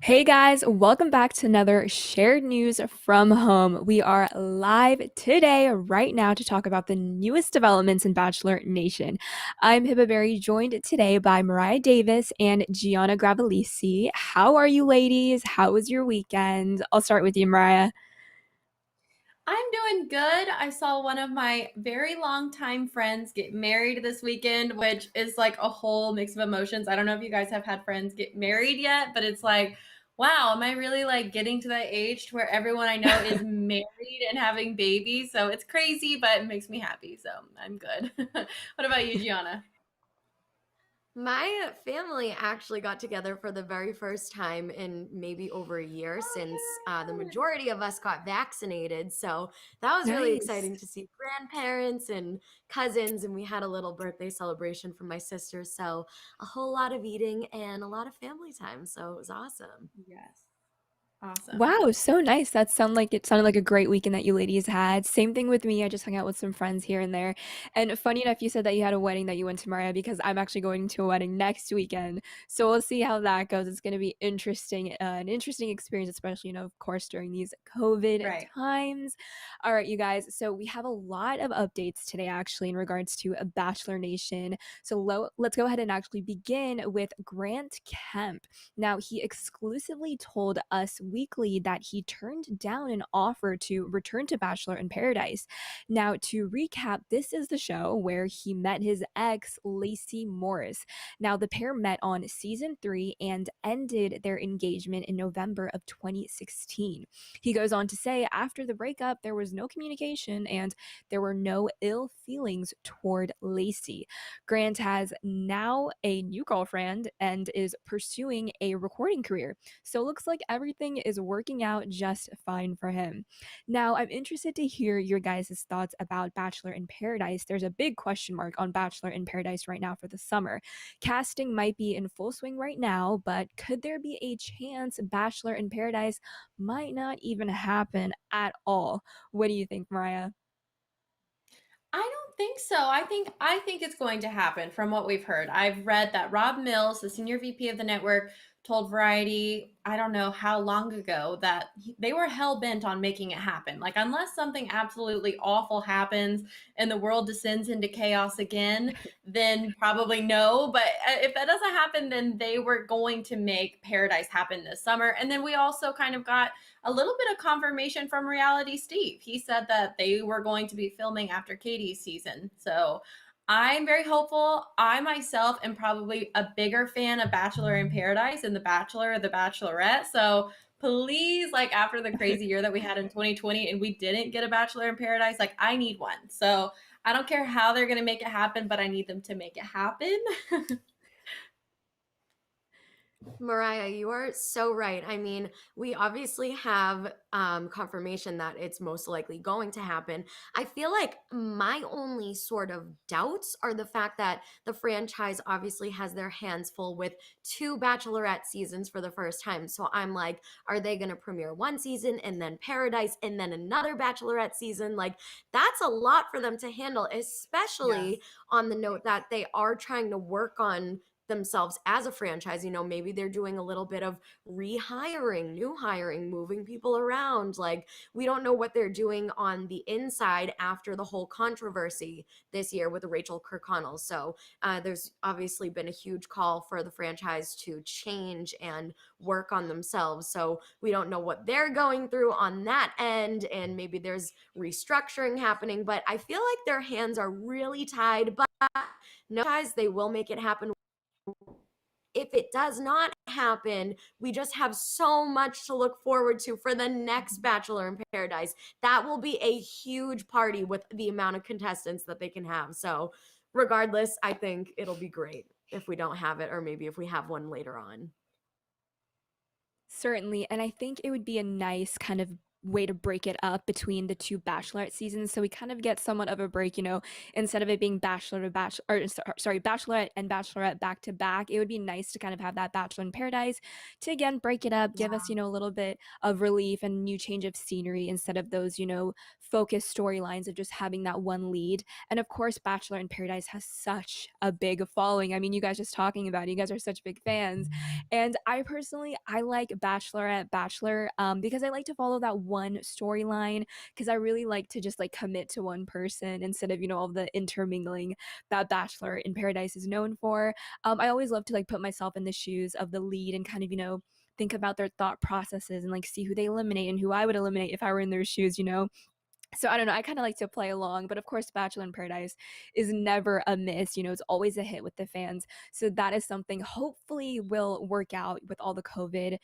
Hey guys, welcome back to another shared news from home. We are live today, right now, to talk about the newest developments in Bachelor Nation. I'm Hibberberry, joined today by Mariah Davis and Gianna Gravelisi. How are you, ladies? How was your weekend? I'll start with you, Mariah. I'm doing good. I saw one of my very long time friends get married this weekend, which is like a whole mix of emotions. I don't know if you guys have had friends get married yet, but it's like, wow, am I really like getting to that age to where everyone I know is married and having babies? So it's crazy, but it makes me happy. So I'm good. What about you, Gianna? My family actually got together for the very first time in maybe over a year since the majority of us got vaccinated. So that was really Nice. exciting to see grandparents and cousins. And we had a little birthday celebration for my sister. So a whole lot of eating and a lot of family time. So it was awesome. Yes. Awesome. Wow, so nice. It sounded like a great weekend that you ladies had. Same thing with me. I just hung out with some friends here and there. And funny enough, you said that you had a wedding that you went to, Maria, because I'm actually going to a wedding next weekend. So we'll see how that goes. It's going to be interesting, an interesting experience, especially, of course, during these COVID Right. times. All right, you guys. So we have a lot of updates today, actually, in regards to a Bachelor Nation. So let's go ahead and actually begin with Grant Kemp. Now, he exclusively told Us Weekly that he turned down an offer to return to Bachelor in Paradise. Now, to recap, this is the show where he met his ex, Lacey Morris. Now, the pair met on season 3 and ended their engagement in November of 2016. He goes on to say, after the breakup, there was no communication and there were no ill feelings toward Lacey. Grant has now a new girlfriend and is pursuing a recording career. So it looks like everything is working out just fine for him. Now, I'm interested to hear your guys' thoughts about Bachelor in Paradise. There's a big question mark on Bachelor in Paradise right now for the summer. Casting might be in full swing right now, but could there be a chance Bachelor in Paradise might not even happen at all? What do you think, Mariah? I don't think so. I think it's going to happen from what we've heard. I've read that Rob Mills, the senior VP of the network, told Variety, I don't know how long ago, that they were hell bent on making it happen. Like unless something absolutely awful happens and the world descends into chaos again, then probably no. But if that doesn't happen, then they were going to make Paradise happen this summer. And then we also kind of got a little bit of confirmation from Reality Steve. He said that they were going to be filming after Katie's season. So I'm very hopeful. I myself am probably a bigger fan of Bachelor in Paradise and The Bachelor or The Bachelorette. So please, like after the crazy year that we had in 2020 and we didn't get a Bachelor in Paradise, like I need one. So I don't care how they're going to make it happen, but I need them to make it happen. Mariah, you are so right. I mean, we obviously have confirmation that it's most likely going to happen. I feel like my only sort of doubts are the fact that the franchise obviously has their hands full with two Bachelorette seasons for the first time. So I'm like, are they going to premiere one season and then Paradise and then another Bachelorette season? Like, that's a lot for them to handle, Yes. especially on the note that they are trying to work on themselves as a franchise. Maybe they're doing a little bit of rehiring, new hiring, moving people around. Like, we don't know what they're doing on the inside after the whole controversy this year with Rachel Kirkconnell. So there's obviously been a huge call for the franchise to change and work on themselves. So we don't know what they're going through on that end, and maybe there's restructuring happening, but I feel like their hands are really tied. But no, guys, they will make it happen. If it does not happen, we just have so much to look forward to for the next Bachelor in Paradise. That will be a huge party with the amount of contestants that they can have. So, regardless, I think it'll be great if we don't have it, or maybe if we have one later on. Certainly, and I think it would be a nice kind of way to break it up between the two Bachelorette seasons. So we kind of get somewhat of a break, instead of it being Bachelor to Bachelor, or sorry, Bachelorette and Bachelorette back to back. It would be nice to kind of have that Bachelor in Paradise to again break it up, give us, a little bit of relief and new change of scenery instead of those, focused storylines of just having that one lead. And of course, Bachelor in Paradise has such a big following. I mean, you guys just talking about it, you guys are such big fans. And I personally, I like Bachelorette, Bachelor, because I like to follow that one storyline because I really like to just like commit to one person instead of, all the intermingling that Bachelor in Paradise is known for. I always love to like put myself in the shoes of the lead and kind of, think about their thought processes and like see who they eliminate and who I would eliminate if I were in their shoes. So I don't know. I kind of like to play along, but of course, Bachelor in Paradise is never a miss. It's always a hit with the fans. So that is something hopefully will work out with all the COVID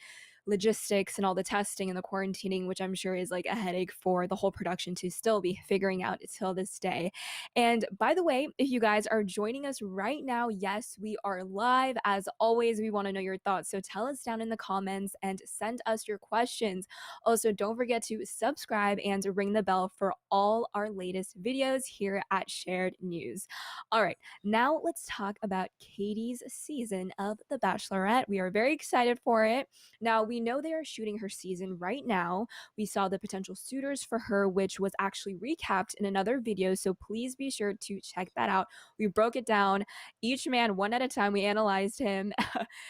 logistics and all the testing and the quarantining, which I'm sure is like a headache for the whole production to still be figuring out till this day. And by the way, if you guys are joining us right now, yes, we are live. As always, we want to know your thoughts. So tell us down in the comments and send us your questions. Also, don't forget to subscribe and ring the bell for all our latest videos here at Shared News. All right, now let's talk about Katie's season of The Bachelorette. We are very excited for it. Now, we know they are shooting her season right now. We saw the potential suitors for her, which was actually recapped in another video, so please be sure to check that out. We broke it down, each man one at a time. We analyzed him.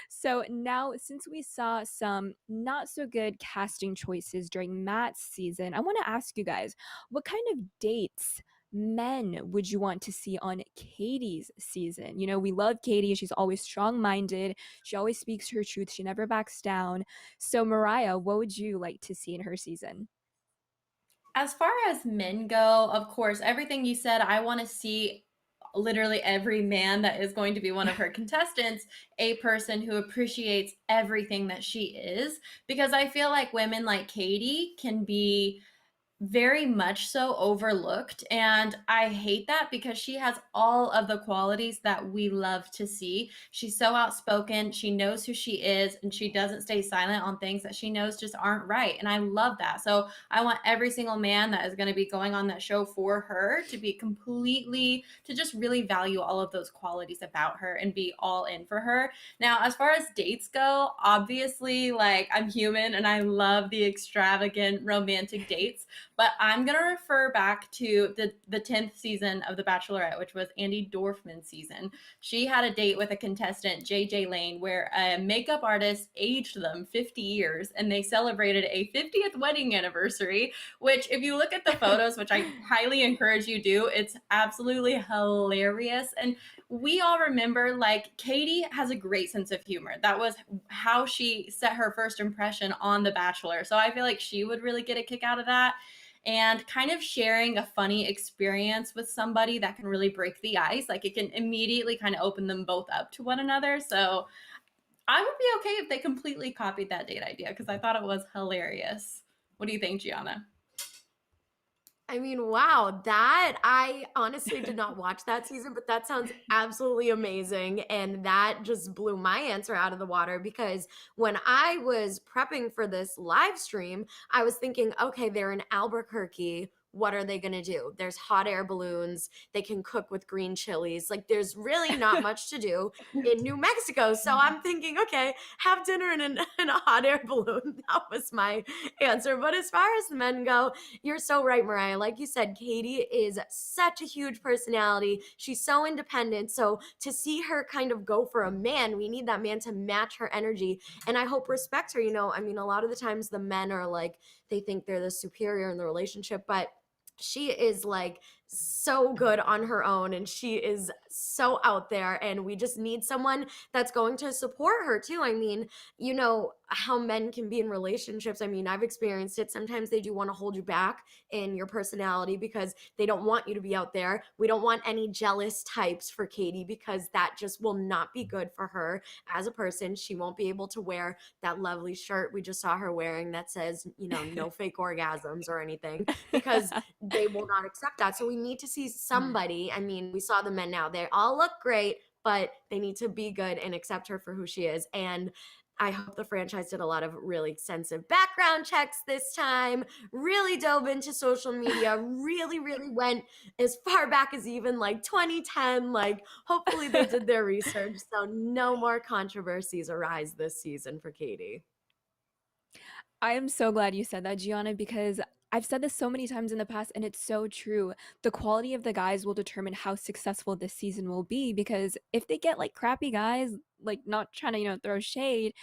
So now, since we saw some not so good casting choices during Matt's season, I want to ask you guys, what kind of dates, men, would you want to see on Katie's season? We love Katie. She's always strong minded. She always speaks her truth. She never backs down. So, Mariah, what would you like to see in her season? As far as men go, of course, everything you said, I want to see literally every man that is going to be one of her contestants a person who appreciates everything that she is, because I feel like women like Katie can be very much so overlooked, and I hate that because she has all of the qualities that we love to see. She's so outspoken, she knows who she is, and she doesn't stay silent on things that she knows just aren't right, and I love that. So I want every single man that is going to be going on that show for her to be completely, to just really value all of those qualities about her and be all in for her. Now, as far as dates go, obviously, like, I'm human and I love the extravagant romantic dates, but I'm going to refer back to the 10th season of The Bachelorette, which was Andy Dorfman's season. She had a date with a contestant, JJ Lane, where a makeup artist aged them 50 years and they celebrated a 50th wedding anniversary, which, if you look at the photos, which I highly encourage you do, it's absolutely hilarious. And we all remember, like, Katie has a great sense of humor. That was how she set her first impression on The Bachelor. So I feel like she would really get a kick out of that, and kind of sharing a funny experience with somebody that can really break the ice. Like, it can immediately kind of open them both up to one another. So I would be okay if they completely copied that date idea because I thought it was hilarious. What do you think, Gianna? I mean, wow, that I honestly did not watch that season, but that sounds absolutely amazing. And that just blew my answer out of the water because when I was prepping for this live stream, I was thinking, okay, they're in Albuquerque. What are they going to do? There's hot air balloons. They can cook with green chilies. Like, there's really not much to do in New Mexico. So I'm thinking, okay, have dinner in a hot air balloon. That was my answer. But as far as the men go, you're so right, Mariah. Like you said, Katie is such a huge personality. She's so independent. So to see her kind of go for a man, we need that man to match her energy. And I hope respects her. I mean, a lot of the times the men are like, they think they're the superior in the relationship, but she is like so good on her own and she is so out there, and we just need someone that's going to support her too. I mean, you know how men can be in relationships. I mean, I've experienced it. Sometimes they do want to hold you back in your personality because they don't want you to be out there. We don't want any jealous types for Katie because that just will not be good for her as a person. She won't be able to wear that lovely shirt we just saw her wearing that says, no fake orgasms or anything, because they will not accept that. So we need to see somebody. I mean, we saw the men now. They all look great, but they need to be good and accept her for who she is. And I hope the franchise did a lot of really extensive background checks this time, really dove into social media, really, really went as far back as even like 2010. Like, hopefully, they did their research. So, no more controversies arise this season for Katie. I am so glad you said that, Gianna, because I've said this so many times in the past, and it's so true. The quality of the guys will determine how successful this season will be, because if they get like crappy guys, like not trying to, throw shade,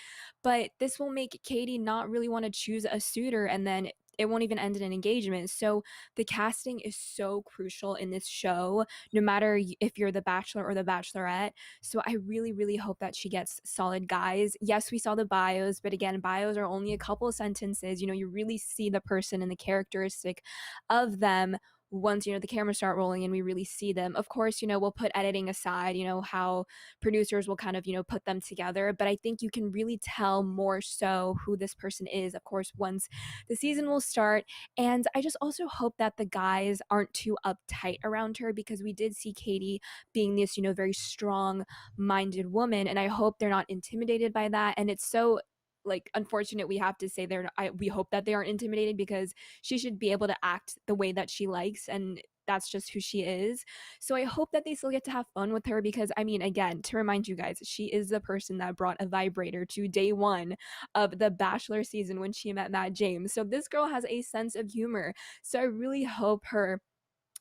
but this will make Katie not really want to choose a suitor, and then it won't even end in an engagement. So the casting is so crucial in this show, no matter if you're the Bachelor or the Bachelorette. So I really, really hope that she gets solid guys. Yes, we saw the bios, but again, bios are only a couple of sentences. You really see the person and the characteristic of them once the cameras start rolling and we really see them. Of course, we'll put editing aside, how producers will kind of put them together, but I think you can really tell more so who this person is, of course, once the season will start. And I just also hope that the guys aren't too uptight around her, because we did see Katie being this very strong minded woman, and I hope they're not intimidated by that. And it's so like unfortunate we have to say we hope that they aren't intimidated, because she should be able to act the way that she likes, and that's just who she is. So I hope that they still get to have fun with her, because I mean, again, to remind you guys, she is the person that brought a vibrator to day one of the Bachelor season when she met Matt James. So this girl has a sense of humor. So I really hope her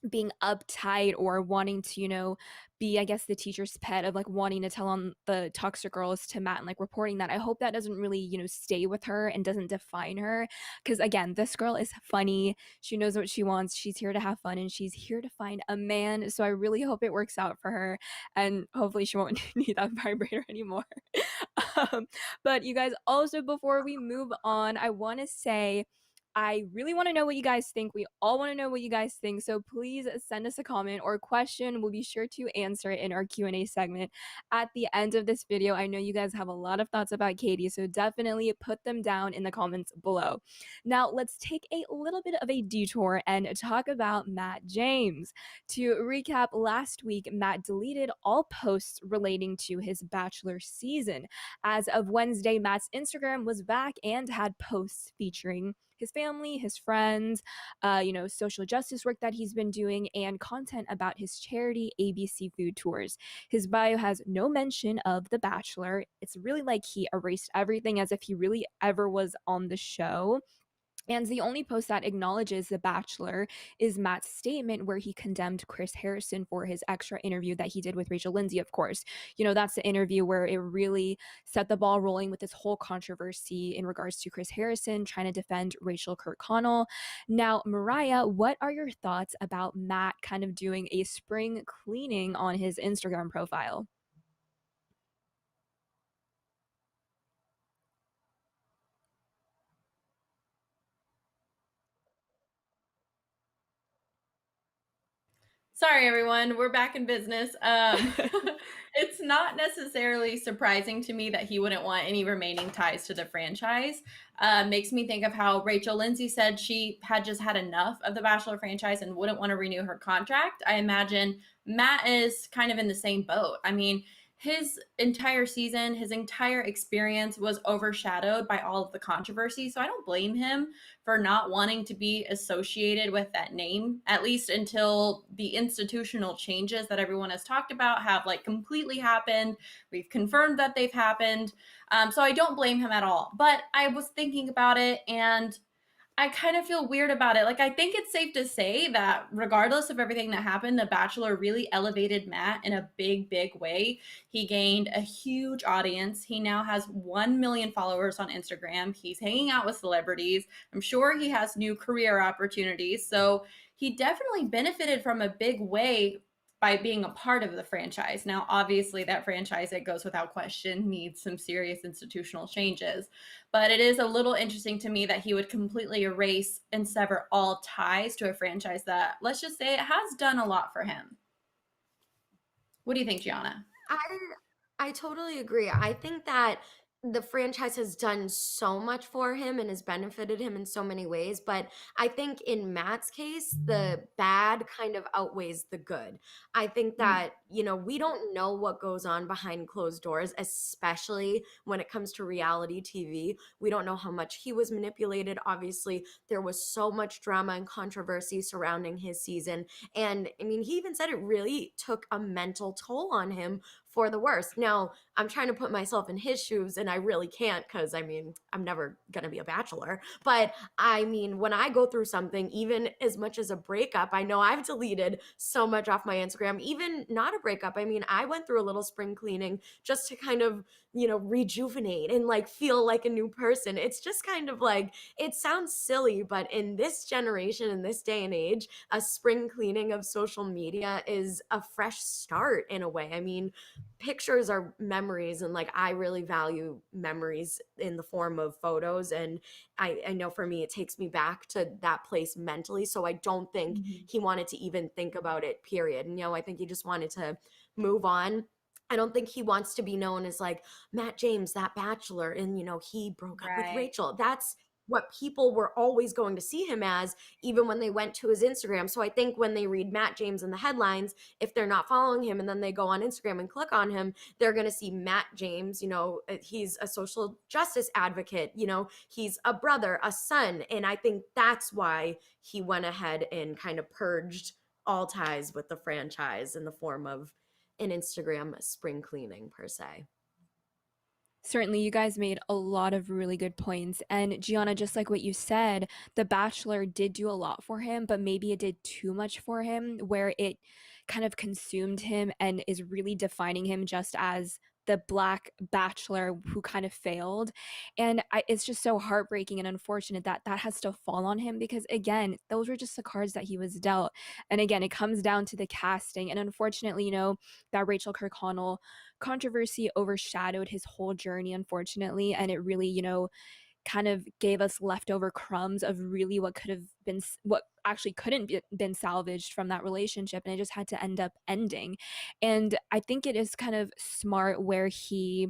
being uptight or wanting to, be, I guess, the teacher's pet of like wanting to tell on the toxic girls to Matt and like reporting that. I hope that doesn't really, stay with her and doesn't define her. Cause again, this girl is funny. She knows what she wants. She's here to have fun and she's here to find a man. So I really hope it works out for her. And hopefully she won't need that vibrator anymore. um, but you guys, also, before we move on, I want to say, I really want to know what you guys think. We all want to know what you guys think. So please send us a comment or a question. We'll be sure to answer it in our Q&A segment at the end of this video. I know you guys have a lot of thoughts about Katie, so definitely put them down in the comments below. Now, let's take a little bit of a detour and talk about Matt James. To recap, last week, Matt deleted all posts relating to his Bachelor season. As of Wednesday, Matt's Instagram was back and had posts featuring his family, his friends, social justice work that he's been doing, and content about his charity ABC Food Tours. His bio has no mention of The Bachelor. It's really like he erased everything as if he really ever was on the show. And the only post that acknowledges The Bachelor is Matt's statement where he condemned Chris Harrison for his extra interview that he did with Rachel Lindsay, of course. That's the interview where it really set the ball rolling with this whole controversy in regards to Chris Harrison trying to defend Rachel Kirkconnell. Now, Mariah, what are your thoughts about Matt kind of doing a spring cleaning on his Instagram profile? Sorry, everyone. We're back in business. It's not necessarily surprising to me that he wouldn't want any remaining ties to the franchise. Makes me think of how Rachel Lindsay said she had just had enough of the Bachelor franchise and wouldn't want to renew her contract. I imagine Matt is kind of in the same boat. I mean, his entire season, his entire experience was overshadowed by all of the controversy. So I don't blame him for not wanting to be associated with that name, at least until the institutional changes that everyone has talked about have like completely happened. We've confirmed that they've happened. So I don't blame him at all. But I was thinking about it and I kind of feel weird about it. Like, I think it's safe to say that regardless of everything that happened, The Bachelor really elevated Matt in a big, big way. He gained a huge audience. He now has 1 million followers on Instagram. He's hanging out with celebrities. I'm sure he has new career opportunities. So he definitely benefited from a big way by being a part of the franchise. Now, obviously, that franchise, it goes without question, needs some serious institutional changes. But it is a little interesting to me that he would completely erase and sever all ties to a franchise that, let's just say, it has done a lot for him. What do you think, Gianna? I I totally agree. I think that the franchise has done so much for him and has benefited him in so many ways. But I think in Matt's case, the bad kind of outweighs the good. I think Mhm. that, we don't know what goes on behind closed doors, especially when it comes to reality TV. We don't know how much he was manipulated. Obviously, there was so much drama and controversy surrounding his season. And I mean, he even said it really took a mental toll on him for the worst. Now, I'm trying to put myself in his shoes and I really can't because I mean, I'm never going to be a bachelor. But I mean, when I go through something, even as much as a breakup, I know I've deleted so much off my Instagram, even not a breakup. I mean, I went through a little spring cleaning just to kind of, rejuvenate and like feel like a new person. It's just kind of like, it sounds silly, but in this generation, in this day and age, a spring cleaning of social media is a fresh start in a way. I mean, pictures are memories, and like I really value memories in the form of photos, and I know for me it takes me back to that place mentally, so I don't think Mhm. he wanted to even think about it, period. And I think he just wanted to move on. I don't think he wants to be known as like Matt James, that bachelor, and he broke up with Right. Rachel. That's what people were always going to see him as, even when they went to his Instagram. So I think when they read Matt James in the headlines, if they're not following him and then they go on Instagram and click on him, they're going to see Matt James. He's a social justice advocate, he's a brother, a son. And I think that's why he went ahead and kind of purged all ties with the franchise in the form of an Instagram spring cleaning, per se. Certainly, you guys made a lot of really good points. And Gianna, just like what you said, The Bachelor did do a lot for him, but maybe it did too much for him, where it kind of consumed him and is really defining him just as the black bachelor who kind of failed. And it's just so heartbreaking and unfortunate that that has to fall on him because, again, those were just the cards that he was dealt. And again, it comes down to the casting. And unfortunately, that Rachel Kirkconnell controversy overshadowed his whole journey, unfortunately, and it really, kind of gave us leftover crumbs of really what could have been what actually couldn't be been salvaged from that relationship, and it just had to end up ending. And I think it is kind of smart where he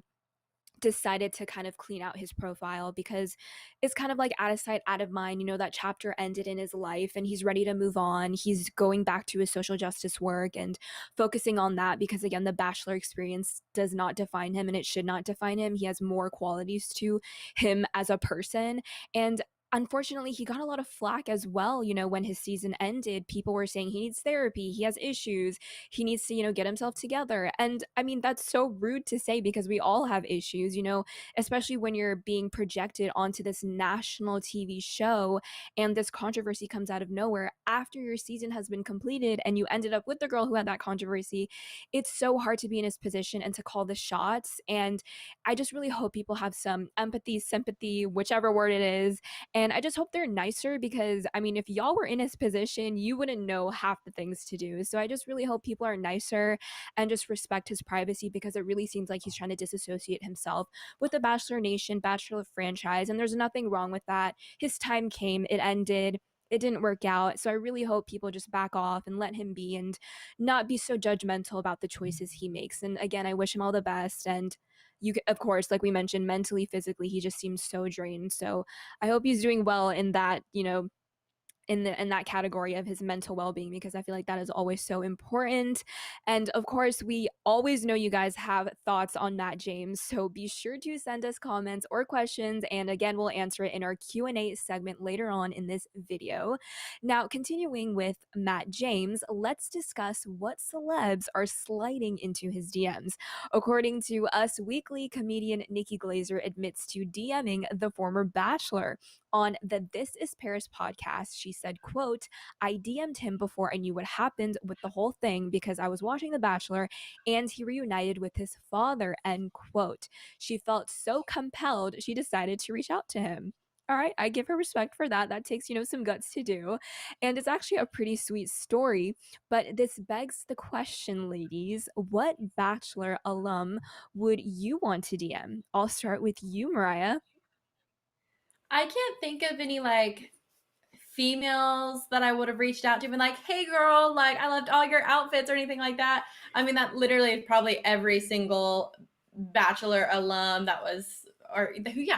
decided to kind of clean out his profile because it's kind of like out of sight, out of mind. That chapter ended in his life and he's ready to move on. He's going back to his social justice work and focusing on that because, again, the Bachelor experience does not define him and it should not define him. He has more qualities to him as a person. And unfortunately, he got a lot of flack as well. When his season ended, people were saying he needs therapy, he has issues, he needs to, get himself together. And I mean, that's so rude to say because we all have issues, especially when you're being projected onto this national TV show and this controversy comes out of nowhere after your season has been completed and you ended up with the girl who had that controversy. It's so hard to be in his position and to call the shots. And I just really hope people have some empathy, sympathy, whichever word it is. And I just hope they're nicer because, I mean, if y'all were in his position, you wouldn't know half the things to do. So I just really hope people are nicer and just respect his privacy because it really seems like he's trying to disassociate himself with the Bachelor Nation, Bachelor franchise. And there's nothing wrong with that. His time came, it ended. It didn't work out. So I really hope people just back off and let him be and not be so judgmental about the choices he makes. And again, I wish him all the best. And of course, like we mentioned, mentally, physically, he just seems so drained. So I hope he's doing well in that, in that category of his mental well-being because I feel like that is always so important. And of course, we always know you guys have thoughts on Matt James, so be sure to send us comments or questions, and again, we'll answer it in our Q&A segment later on in this video. Now, continuing with Matt James, let's discuss what celebs are sliding into his DMs. According to Us Weekly, comedian Nikki Glaser admits to DMing the former Bachelor. On the This Is Paris podcast, she said, quote, I DM'd him before I knew what happened with the whole thing because I was watching The Bachelor and he reunited with his father, end quote. She felt so compelled, she decided to reach out to him. All right, I give her respect for that. That takes, some guts to do. And it's actually a pretty sweet story. But this begs the question, ladies, what Bachelor alum would you want to DM? I'll start with you, Mariah. I can't think of any like females that I would have reached out to, been like, hey girl, like I loved all your outfits or anything like that. I mean, that literally is probably every single Bachelor alum that was or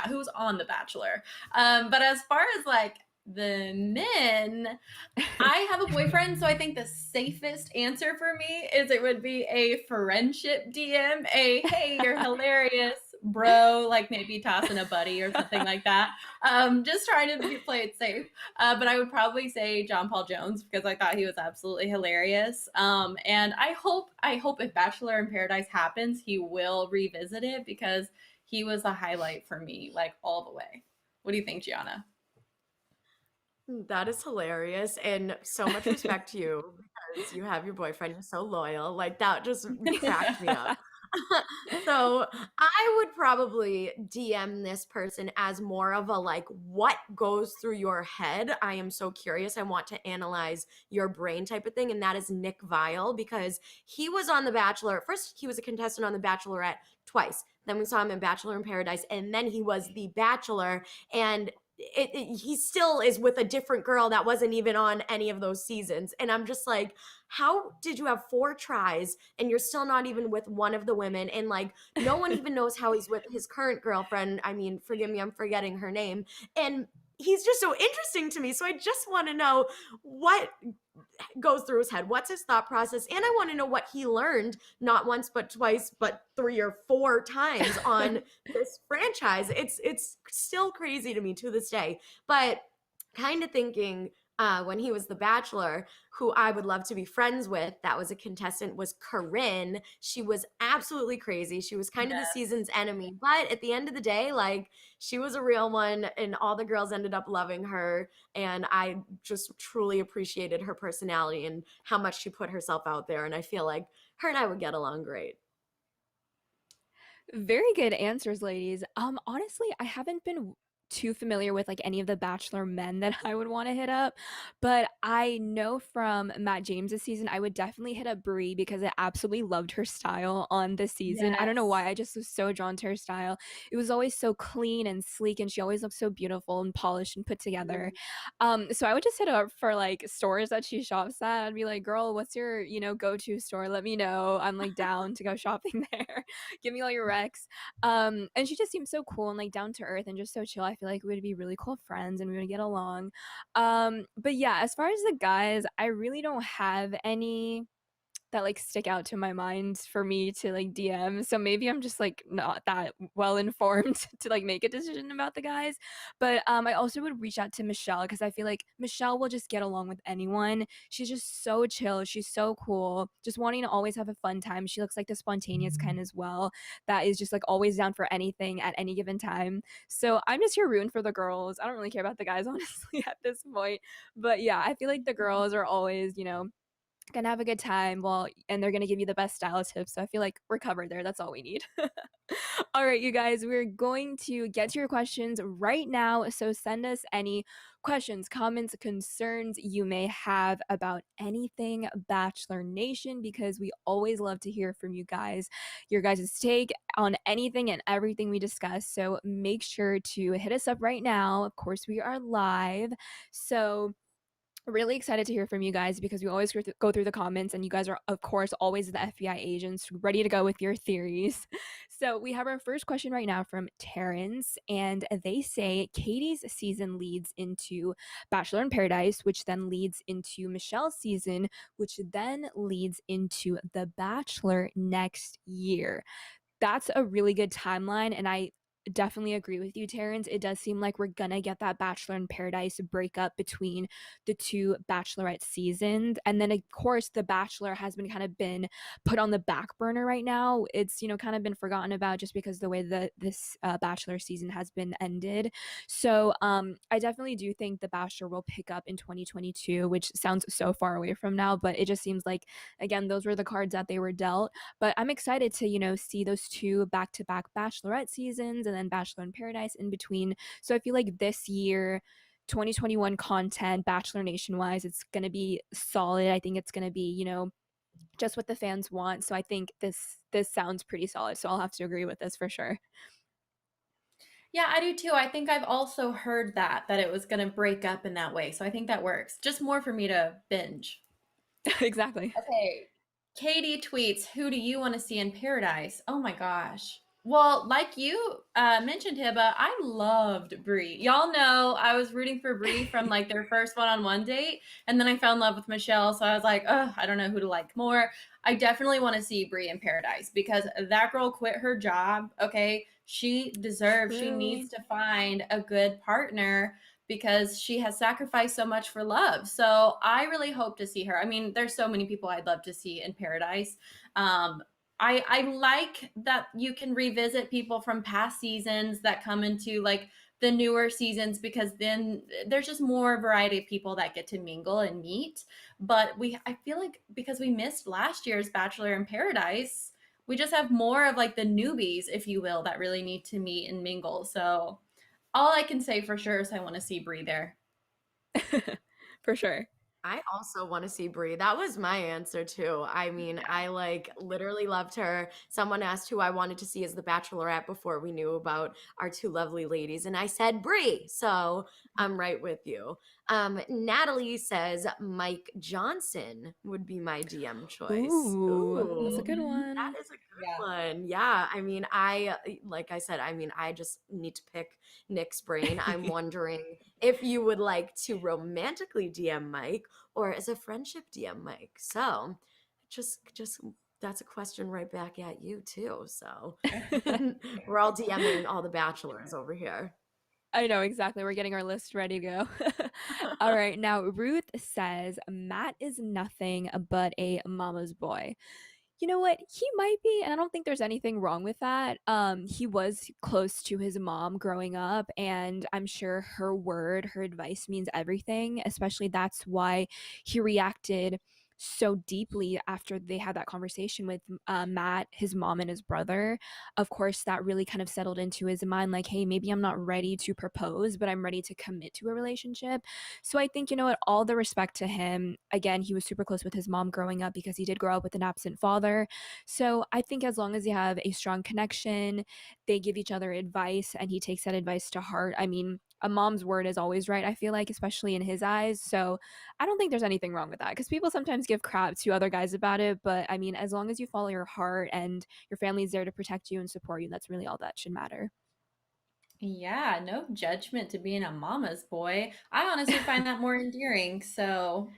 who's on The Bachelor. But as far as like the men, I have a boyfriend, so I think the safest answer for me is it would be a friendship DM, a hey, you're hilarious, bro, like maybe tossing a buddy or something like that. Just trying to play it safe. But I would probably say John Paul Jones because I thought he was absolutely hilarious. And I hope if Bachelor in Paradise happens, he will revisit it because he was the highlight for me, like all the way. What do you think, Gianna? That is hilarious and so much respect to you because you have your boyfriend, you're so loyal. Like that just cracked me up. So I would probably DM this person as more of a like, what goes through your head? I am so curious. I want to analyze your brain type of thing. And that is Nick Vile because he was on The Bachelor. First, he was a contestant on The Bachelorette twice. Then we saw him in Bachelor in Paradise. And then he was The Bachelor. And he still is with a different girl that wasn't even on any of those seasons. And I'm just like, how did you have 4 tries and you're still not even with one of the women? And like, no one even knows how he's with his current girlfriend. I mean, forgive me, I'm forgetting her name. And he's just so interesting to me. So I just want to know what goes through his head. What's his thought process? And I want to know what he learned, not once, but twice, but 3 or 4 times on this franchise. It's still crazy to me to this day. But kind of thinking when he was The Bachelor, who I would love to be friends with, that was a contestant, was Corinne. She was absolutely crazy. She was kind of the Yes. season's enemy. But at the end of the day, like, she was a real one, and all the girls ended up loving her. And I just truly appreciated her personality and how much she put herself out there. And I feel like her and I would get along great. Very good answers, ladies. Honestly, I haven't been too familiar with like any of the Bachelor men that I would want to hit up, but I know from Matt James's season, I would definitely hit up Brie because I absolutely loved her style on the season. I don't know Yes. why, I just was so drawn to her style. It was always so clean and sleek, and she always looked so beautiful and polished and put together. So I would just hit her up for like stores that she shops at. I'd be like, girl, what's your, go-to store? Let me know. I'm like down to go shopping there. Give me all your recs. And she just seems so cool and like down to earth and just so chill. I feel like we would be really cool friends and we would get along. But yeah, as far as the guys, I really don't have any that like stick out to my mind for me to like DM. So maybe I'm just like not that well informed to like make a decision about the guys. But I also would reach out to Michelle because I feel like Michelle will just get along with anyone. She's just so chill. She's so cool. Just wanting to always have a fun time. She looks like the spontaneous kind as well. That is just like always down for anything at any given time. So I'm just here rooting for the girls. I don't really care about the guys honestly at this point. But yeah, I feel like the girls are always, gonna have a good time and they're gonna give you the best style tips. So I feel like we're covered there. That's all we need. All right, you guys, we're going to get to your questions right now. So send us any questions, comments, concerns you may have about anything Bachelor Nation because we always love to hear from you guys, your guys' take on anything and everything we discuss. So make sure to hit us up right now. Of course, we are live. So really excited to hear from you guys because we always go through the comments and you guys are of course always the FBI agents ready to go with your theories. So we have our first question right now from Terrence, and they say Katie's season leads into Bachelor in Paradise, which then leads into Michelle's season, which then leads into The Bachelor next year. That's a really good timeline, and I definitely agree with you, Terrence. It does seem like we're gonna get that Bachelor in Paradise breakup between the two Bachelorette seasons. And then of course the Bachelor has been put on the back burner right now. It's kind of been forgotten about just because the way that this Bachelor season has been ended. So I definitely do think the Bachelor will pick up in 2022, which sounds so far away from now, but it just seems like again those were the cards that they were dealt. But I'm excited to, see those two back-to-back Bachelorette seasons and then Bachelor in Paradise in between. So I feel like this year, 2021 content, Bachelor Nation wise, it's going to be solid. I think it's going to be, just what the fans want. So I think this sounds pretty solid. So I'll have to agree with this for sure. Yeah, I do too. I think I've also heard that it was going to break up in that way. So I think that works. Just more for me to binge. Exactly. Okay. Katie tweets, "Who do you want to see in paradise?" Oh my gosh. Well, like you mentioned, Hiba, I loved Brie. Y'all know I was rooting for Brie from like their first one-on-one date, and then I fell in love with Michelle. So I was like, oh, I don't know who to like more. I definitely want to see Brie in Paradise because that girl quit her job. Okay, she deserves. She True. needs to find a good partner because she has sacrificed so much for love. So I really hope to see her. I mean, there's so many people I'd love to see in Paradise. Um, I like that you can revisit people from past seasons that come into like the newer seasons because then there's just more variety of people that get to mingle and meet. But I feel like because we missed last year's Bachelor in Paradise, we just have more of like the newbies, if you will, that really need to meet and mingle. So all I can say for sure is I want to see Brie there. For sure. I also want to see Brie. That was my answer too. I mean, I like literally loved her. Someone asked who I wanted to see as the Bachelorette before we knew about our two lovely ladies, and I said Brie. So I'm right with you. Natalie says Mike Johnson would be my DM choice. Ooh, that's a Ooh. good Mm-hmm. That one. is a Yeah. good one. Yeah. I mean, like I said, I mean, I just need to pick Nick's brain. I'm wondering if you would like to romantically DM Mike or as a friendship DM, Mike. So just that's a question right back at you too. So we're all DMing all the bachelors over here. I know exactly. We're getting our list ready to go. All right. Now, Ruth says Matt is nothing but a mama's boy. You know what? He might be, and I don't think there's anything wrong with that. He was close to his mom growing up, and I'm sure her word, her advice means everything, especially that's why he reacted so deeply after they had that conversation with Matt, his mom, and his brother. Of course, that really kind of settled into his mind like, hey, maybe I'm not ready to propose, but I'm ready to commit to a relationship. So I think, you know what, all the respect to him. Again, he was super close with his mom growing up because he did grow up with an absent father. So I think as long as they have a strong connection, they give each other advice and he takes that advice to heart. I mean, a mom's word is always right, I feel like, especially in his eyes. So I don't think there's anything wrong with that because people sometimes give crap to other guys about it. But I mean, as long as you follow your heart and your family's there to protect you and support you, that's really all that should matter. Yeah, no judgment to being a mama's boy. I honestly find that more endearing. So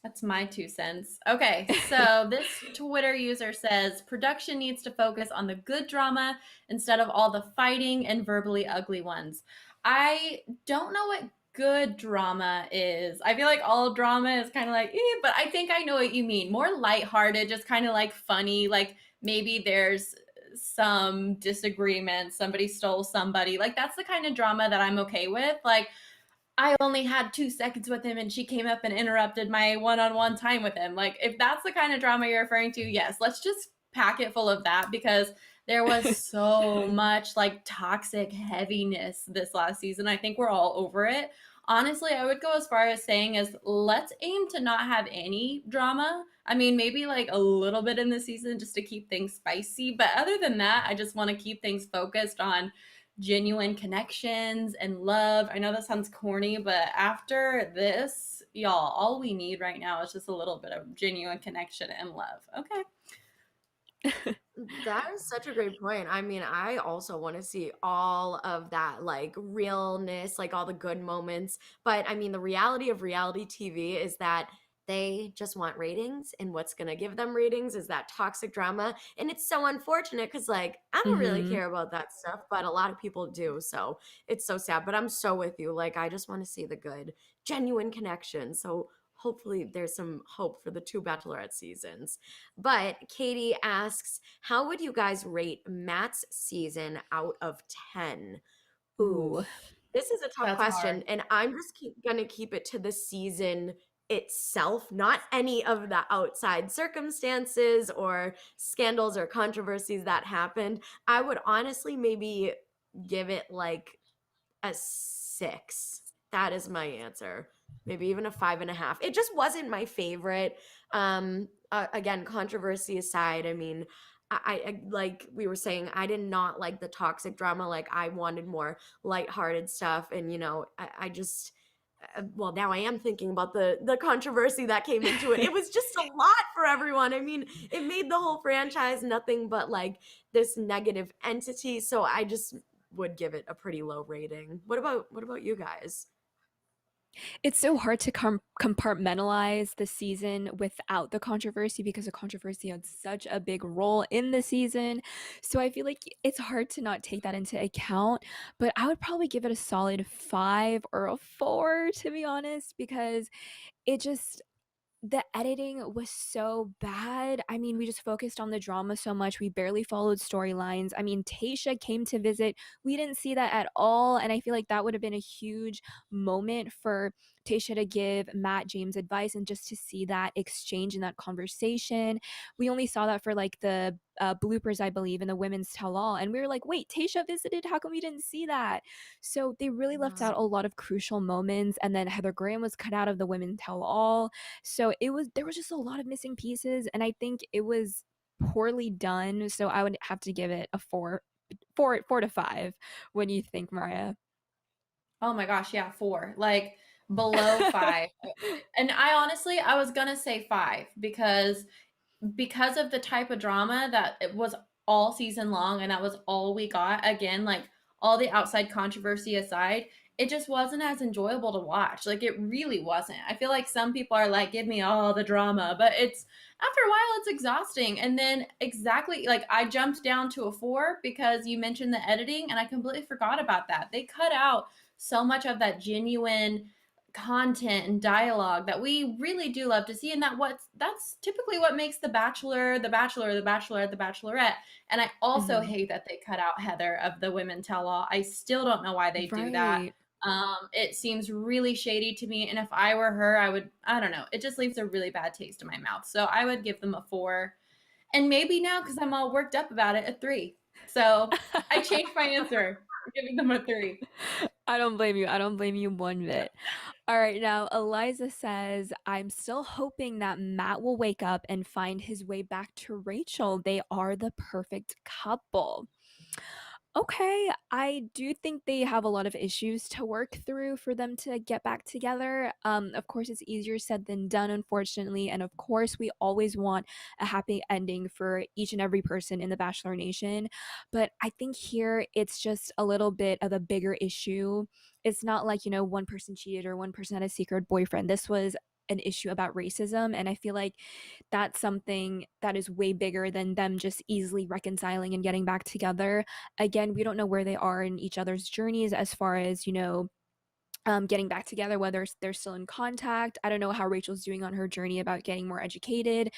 that's my 2 cents. Okay, so this Twitter user says production needs to focus on the good drama instead of all the fighting and verbally ugly ones. I don't know what good drama is. I feel like all drama is kind of like, but I think I know what you mean. More lighthearted, just kind of like funny, like maybe there's some disagreement, somebody stole somebody. Like that's the kind of drama that I'm okay with. Like I only had 2 seconds with him and she came up and interrupted my one-on-one time with him. Like, if that's the kind of drama you're referring to, yes, let's just pack it full of that because there was so much like toxic heaviness this last season. I think we're all over it. Honestly, I would go as far as saying as let's aim to not have any drama. I mean, maybe like a little bit in the season just to keep things spicy, but other than that, I just want to keep things focused on genuine connections and love. I know that sounds corny, but after this, y'all, all we need right now is just a little bit of genuine connection and love. Okay. That is such a great point. I mean, I also want to see all of that like realness, like all the good moments. But I mean, the reality of reality TV is that they just want ratings, and what's going to give them ratings is that toxic drama. And it's so unfortunate because, like, I don't really Hmm. care about that stuff, but a lot of people do. So it's so sad. But I'm so with you. Like, I just want to see the good, genuine connection. So hopefully there's some hope for the two Bachelorette seasons. But Katie asks, how would you guys rate Matt's season out of 10? Ooh. Oof. This is a tough That's hard. question, and I'm just gonna keep it to the season itself, not any of the outside circumstances or scandals or controversies that happened. I would honestly maybe give it like a 6. That is my answer. Maybe even a 5.5. It just wasn't my favorite. Again, controversy aside, I mean, like we were saying, I did not like the toxic drama. Like I wanted more lighthearted stuff, and I just well, now I am thinking about the controversy that came into it. It was just a lot for everyone. I mean, it made the whole franchise nothing but like this negative entity. So I just would give it a pretty low rating. What about you guys? It's so hard to compartmentalize the season without the controversy because the controversy had such a big role in the season. So I feel like it's hard to not take that into account. But I would probably give it a solid 5 or a 4, to be honest, because it just the editing was so bad. I mean, we just focused on the drama so much. We barely followed storylines. I mean, Tasha came to visit. We didn't see that at all. And I feel like that would have been a huge moment for Tasha to give Matt James advice and just to see that exchange and that conversation. We only saw that for like the bloopers, I believe, in the women's tell all. And we were like, wait, Tasha visited? How come we didn't see that? So they really left Yeah. out a lot of crucial moments. And then Heather Graham was cut out of the women's tell all. So there was just a lot of missing pieces, and I think it was poorly done. So I would have to give it a 4 to 5. What do you think, Mariah? Oh my gosh, yeah, 4. Like below 5. And I was gonna say 5 because of the type of drama that it was all season long and that was all we got. Again, like all the outside controversy aside, it just wasn't as enjoyable to watch. Like it really wasn't. I feel like some people are like, give me all the drama, but it's after a while it's exhausting. And then exactly like I jumped down to a 4 because you mentioned the editing and I completely forgot about that. They cut out so much of that genuine content and dialogue that we really do love to see, and that's typically what makes the Bachelor, the Bachelor, the Bachelorette, the Bachelorette. And I also Hmm. hate that they cut out Heather of the women tell all. I still don't know why they do that. Right. It seems really shady to me, and if I were her, I don't know, it just leaves a really bad taste in my mouth. So I would give them a 4, and maybe now because I'm all worked up about it, a 3. So I changed my answer. I'm giving them a 3. I don't blame you. I don't blame you one bit. All right, now Eliza says, I'm still hoping that Matt will wake up and find his way back to Rachel. They are the perfect couple. Okay, I do think they have a lot of issues to work through for them to get back together. Of course, it's easier said than done, unfortunately. And of course, we always want a happy ending for each and every person in the Bachelor Nation. But I think here it's just a little bit of a bigger issue. It's not like, one person cheated or one person had a secret boyfriend. This was an issue about racism. And I feel like that's something that is way bigger than them just easily reconciling and getting back together. Again, we don't know where they are in each other's journeys as far as, getting back together, whether they're still in contact. I don't know how Rachel's doing on her journey about getting more educated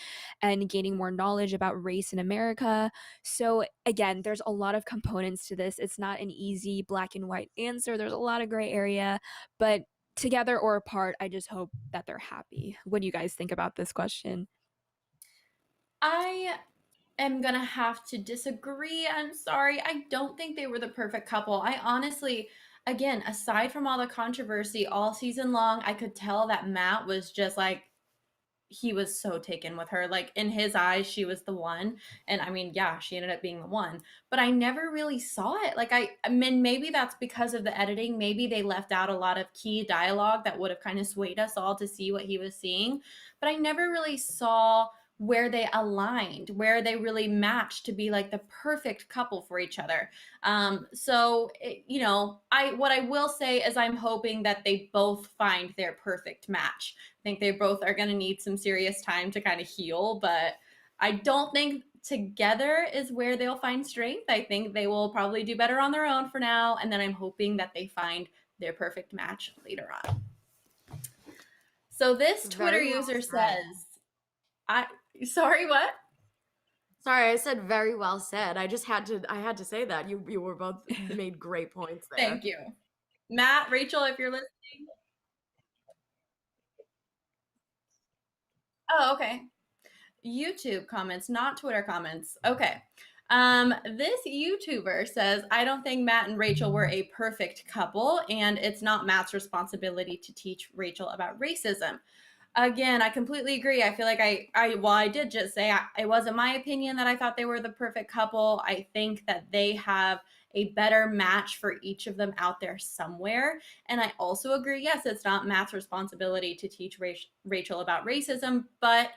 and gaining more knowledge about race in America. So, again, there's a lot of components to this. It's not an easy black and white answer, there's a lot of gray area, but together or apart, I just hope that they're happy. What do you guys think about this question? I am gonna have to disagree. I'm sorry. I don't think they were the perfect couple. I honestly, again, aside from all the controversy all season long, I could tell that Matt was just like, he was so taken with her. Like in his eyes, she was the one. And I mean, yeah, she ended up being the one. But I never really saw it. Like I mean, maybe that's because of the editing. Maybe they left out a lot of key dialogue that would have kind of swayed us all to see what he was seeing. But I never really saw where they aligned, where they really matched to be like the perfect couple for each other. I what I will say is I'm hoping that they both find their perfect match. I think they both are going to need some serious time to kind of heal, but I don't think together is where they'll find strength. I think they will probably do better on their own for now, and then I'm hoping that they find their perfect match later on. So this Twitter Very well user said. says, I sorry, what? Sorry, I said very well said. I had to say that. You were both made great points Thank there. you. Matt, Rachel, if you're listening. Oh, okay. YouTube comments, not Twitter comments. Okay. This YouTuber says, I don't think Matt and Rachel were a perfect couple, and it's not Matt's responsibility to teach Rachel about racism. Again, I completely agree. I feel like I did just say it wasn't my opinion that I thought they were the perfect couple. I think that they have a better match for each of them out there somewhere. And I also agree, yes, it's not Matt's responsibility to teach Rachel about racism, but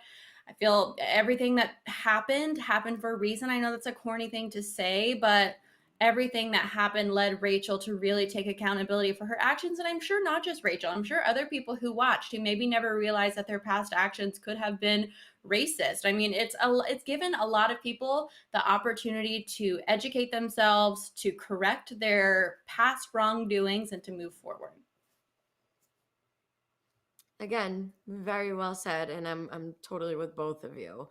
I feel everything that happened for a reason. I know that's a corny thing to say, but everything that happened led Rachel to really take accountability for her actions. And I'm sure not just Rachel, I'm sure other people who watched who maybe never realized that their past actions could have been racist. I mean, it's given a lot of people the opportunity to educate themselves, to correct their past wrongdoings, and to move forward. Again, very well said, and I'm totally with both of you.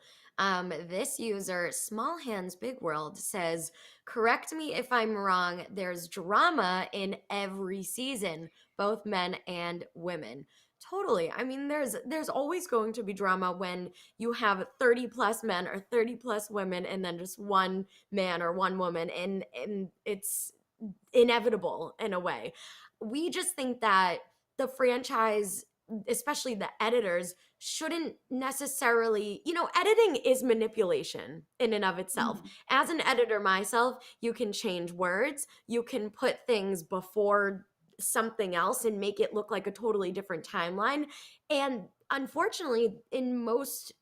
This user, Small Hands Big World, says, "Correct me if I'm wrong. There's drama in every season, both men and women." Totally. I mean, there's always going to be drama when you have 30 plus men or 30 plus women, and then just one man or one woman, and it's inevitable in a way. We just think that the franchise, especially the editors, shouldn't necessarily, editing is manipulation in and of itself. Mm-hmm. As an editor myself, you can change words, you can put things before something else and make it look like a totally different timeline. And unfortunately, in most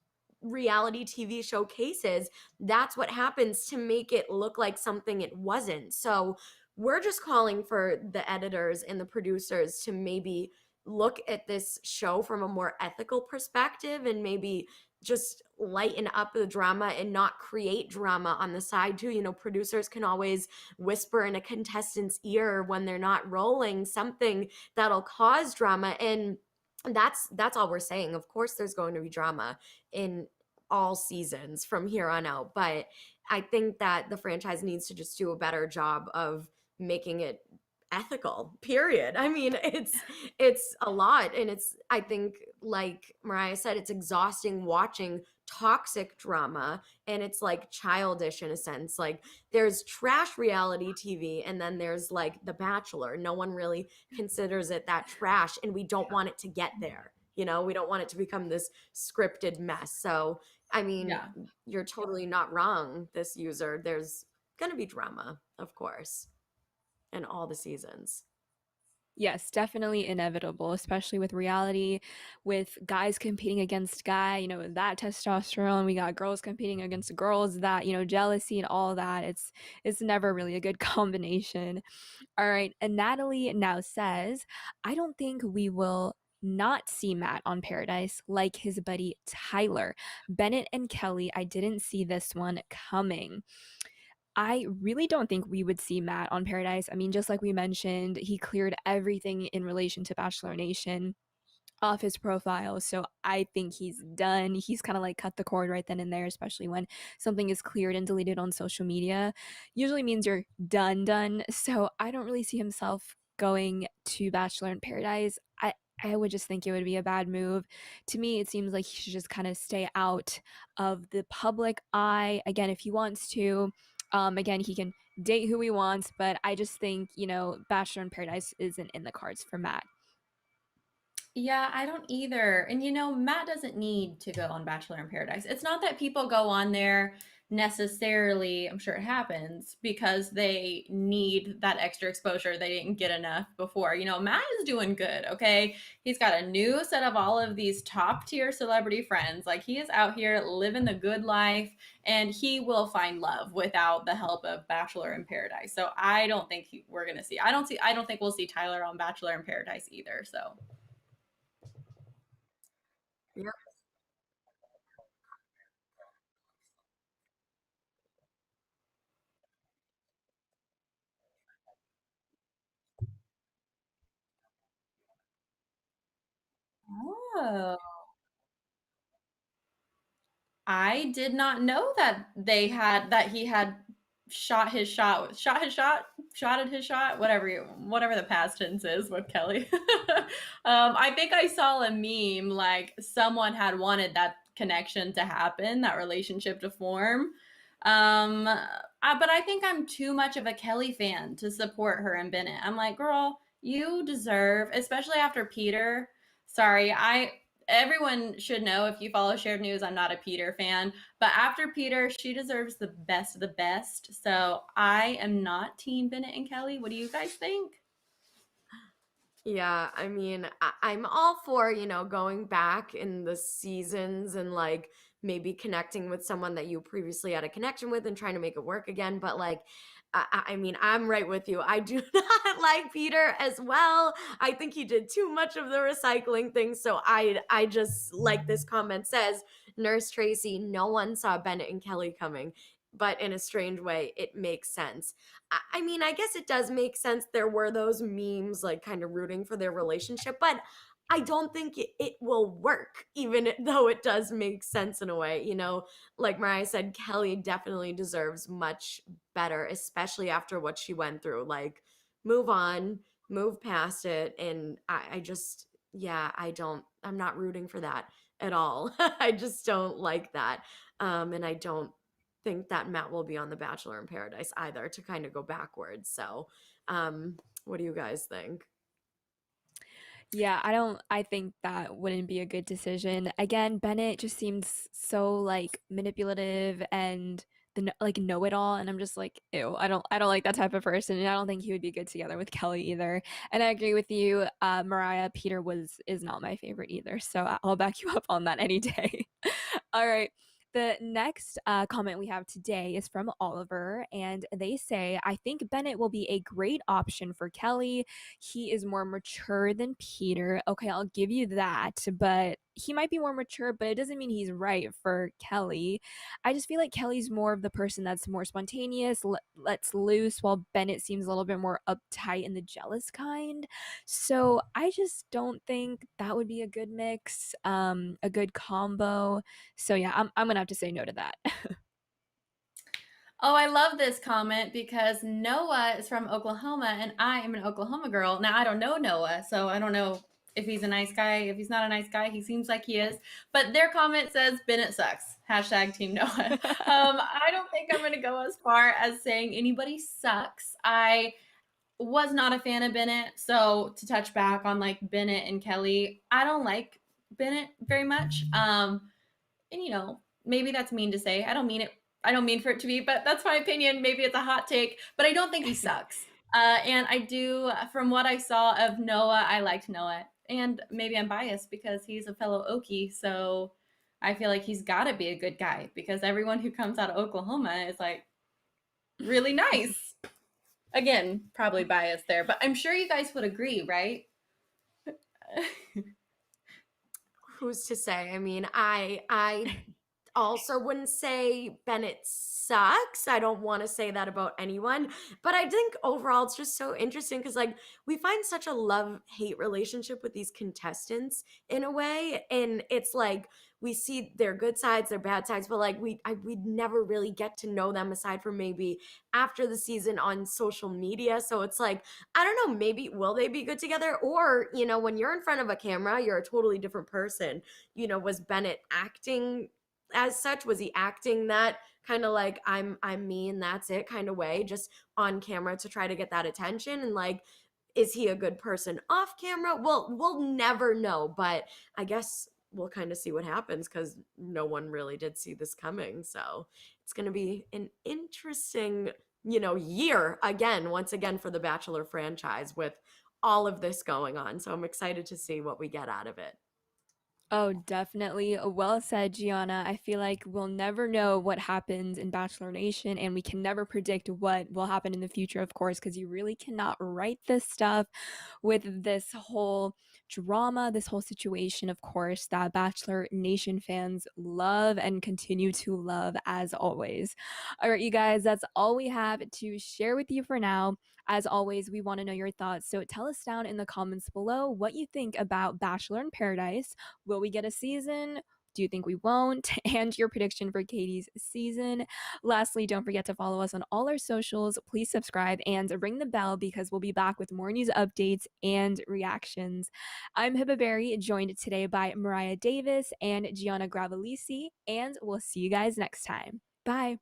reality TV show cases, that's what happens to make it look like something it wasn't. So we're just calling for the editors and the producers to maybe look at this show from a more ethical perspective and maybe just lighten up the drama and not create drama on the side too. Producers can always whisper in a contestant's ear when they're not rolling something that'll cause drama, and that's all we're saying. Of course there's going to be drama in all seasons from here on out, but I think that the franchise needs to just do a better job of making it ethical, period. I mean, it's a lot, and it's, I think, like Mariah said, it's exhausting watching toxic drama, and it's like childish in a sense. Like, there's trash reality TV, and then there's like The Bachelor. No one really considers it that trash, and we don't want it to get there. We don't want it to become this scripted mess. So I mean, Yeah. you're totally not wrong, this user. There's going to be drama, of course, in all the seasons. Yes, definitely inevitable, especially with reality, with guys competing against guy, that testosterone, we got girls competing against girls, that, jealousy and all that. It's never really a good combination. All right, and Natalie now says, "I don't think we will not see Matt on Paradise like his buddy Tyler. Bennett and Kelly, I didn't see this one coming." I really don't think we would see Matt on Paradise. I mean, just like we mentioned, he cleared everything in relation to Bachelor Nation off his profile. So I think he's done. He's kind of like cut the cord right then and there, especially when something is cleared and deleted on social media. Usually means you're done. So I don't really see himself going to Bachelor in Paradise. I would just think it would be a bad move. To me, it seems like he should just kind of stay out of the public eye. Again, if he wants to, again, he can date who he wants, but I just think, Bachelor in Paradise isn't in the cards for Matt. Yeah, I don't either. And Matt doesn't need to go on Bachelor in Paradise. It's not that people go on there necessarily, I'm sure it happens, because they need that extra exposure. They didn't get enough before. Matt is doing good, okay? He's got a new set of all of these top tier celebrity friends. Like, he is out here living the good life, and he will find love without the help of Bachelor in Paradise. So I don't think we're going to see, I don't think we'll see Tyler on Bachelor in Paradise either. So. Yeah. Oh. I did not know that he had shotted his shot, whatever the past tense is with Kelly. I think I saw a meme like someone had wanted that connection to happen, that relationship to form. But I think I'm too much of a Kelly fan to support her and Bennett. I'm like, girl, you deserve, especially after Peter. Sorry, everyone should know if you follow Shared News, I'm not a Peter fan. But after Peter, she deserves the best of the best. So I am not Team Bennett and Kelly. What do you guys think? Yeah, I mean, I'm all for, going back in the seasons and like maybe connecting with someone that you previously had a connection with and trying to make it work again. But like, I mean, I'm right with you. I do not like Peter as well. I think he did too much of the recycling thing. So I just, like this comment says, Nurse Tracy, no one saw Bennett and Kelly coming. But in a strange way, it makes sense. I mean, I guess it does make sense. There were those memes, like kind of rooting for their relationship, but I don't think it will work, even though it does make sense in a way. Like Mariah said, Kelly definitely deserves much better, especially after what she went through. Like, move on, move past it. And I just, yeah, I'm not rooting for that at all. I just don't like that. And I don't think that Matt will be on The Bachelor in Paradise either, to kind of go backwards. So, what do you guys think? Yeah, I think that wouldn't be a good decision. Again, Bennett just seems so like manipulative and like know-it-all, and I'm just like, ew, I don't like that type of person, and I don't think he would be good together with Kelly either. And I agree with you, Mariah, Peter is not my favorite either. So I'll back you up on that any day. All right. The next comment we have today is from Oliver, and they say, I think Bennett will be a great option for Kelly. He is more mature than Peter. Okay, I'll give you that, but he might be more mature, but it doesn't mean he's right for Kelly. I just feel like Kelly's more of the person that's more spontaneous, lets loose, while Bennett seems a little bit more uptight and the jealous kind. So I just don't think that would be a good mix, a good combo. So yeah, I'm gonna have to say no to that. Oh, I love this comment because Noah is from Oklahoma and I am an Oklahoma girl. Now, I don't know Noah, so I don't know if he's a nice guy. If he's not a nice guy, he seems like he is. But their comment says Bennett sucks. Hashtag Team Noah. I don't think I'm going to go as far as saying anybody sucks. I was not a fan of Bennett. So to touch back on like Bennett and Kelly, I don't like Bennett very much. And maybe that's mean to say. I don't mean it. I don't mean for it to be, but that's my opinion. Maybe it's a hot take, but I don't think he sucks. And I do, from what I saw of Noah, I liked Noah. And maybe I'm biased because he's a fellow Okie, so I feel like he's got to be a good guy because everyone who comes out of Oklahoma is like really nice. Again, probably biased there, but I'm sure you guys would agree, right? Who's to say? I mean, I also wouldn't say Bennett sucks. I don't want to say that about anyone, but I think overall it's just so interesting because like we find such a love-hate relationship with these contestants in a way, and it's like we see their good sides, their bad sides, but like we'd never really get to know them aside from maybe after the season on social media. So it's like I don't know, maybe will they be good together? Or, when you're in front of a camera, you're a totally different person. Was Bennett acting as such? Was he acting that kind of like I'm me and that's it kind of way, just on camera to try to get that attention? And like, is he a good person off camera? Well, we'll never know, but I guess we'll kind of see what happens because no one really did see this coming. So it's going to be an interesting year again, once again, for the Bachelor franchise with all of this going on. So I'm excited to see what we get out of it. Oh, definitely. Well said, Gianna. I feel like we'll never know what happens in Bachelor Nation, and we can never predict what will happen in the future, of course, because you really cannot write this stuff with this whole drama, this whole situation, of course, that Bachelor Nation fans love and continue to love as always. All right, you guys, that's all we have to share with you for now. As always, we want to know your thoughts, so tell us down in the comments below what you think about Bachelor in Paradise. Will we get a season? Do you think we won't? And your prediction for Katie's season. Lastly, don't forget to follow us on all our socials. Please subscribe and ring the bell because we'll be back with more news updates and reactions. I'm Hibba Berry, joined today by Mariah Davis and Gianna Gravelisi, and we'll see you guys next time. Bye.